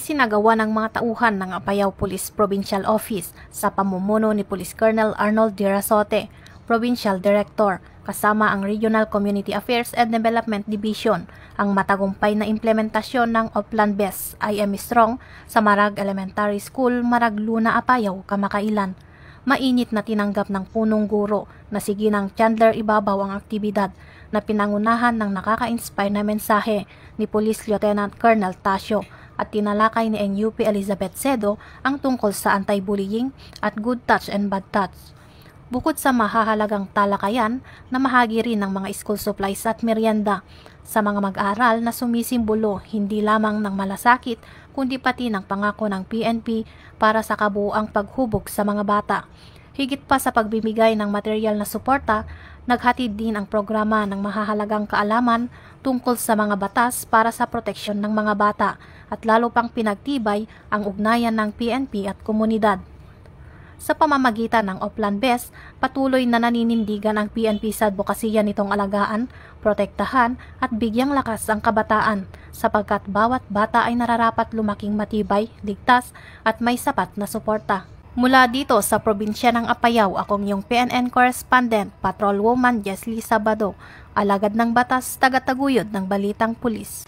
Isinagawa ng mga tauhan ng Apayao Police Provincial Office sa pamumuno ni Police Colonel Arnold Dirasote, Provincial Director, kasama ang Regional Community Affairs and Development Division, ang matagumpay na implementasyon ng Oplan Best I Am Strong sa Marag Elementary School, Marag Luna, Apayao, kamakailan. Mainit na tinanggap ng punong guro na si Ginang Chandler Ibabaw ang aktibidad na pinangunahan ng nakaka-inspire na mensahe ni Police Lieutenant Colonel Tasio at tinalakay ni NUP Elizabeth Cedo ang tungkol sa anti-bullying at good touch and bad touch. Bukod sa mahahalagang talakayan na mahagi rin ng mga school supplies at merienda sa mga mag-aaral na sumisimbolo hindi lamang ng malasakit kundi pati ng pangako ng PNP para sa kabuuang paghubog sa mga bata. Higit pa sa pagbibigay ng material na suporta, naghatid din ang programa ng mahahalagang kaalaman tungkol sa mga batas para sa proteksyon ng mga bata at lalo pang pinagtibay ang ugnayan ng PNP at komunidad. Sa pamamagitan ng Oplan Best, patuloy na naninindigan ang PNP sa advokasya nitong alagaan, protektahan at bigyang lakas ang kabataan sapagkat bawat bata ay nararapat lumaking matibay, ligtas at may sapat na suporta. Mula dito sa probinsya ng Apayao, akong iyong PNN correspondent, Patrolwoman Jesly Sabado, alagad ng batas, tagataguyod ng Balitang Pulis.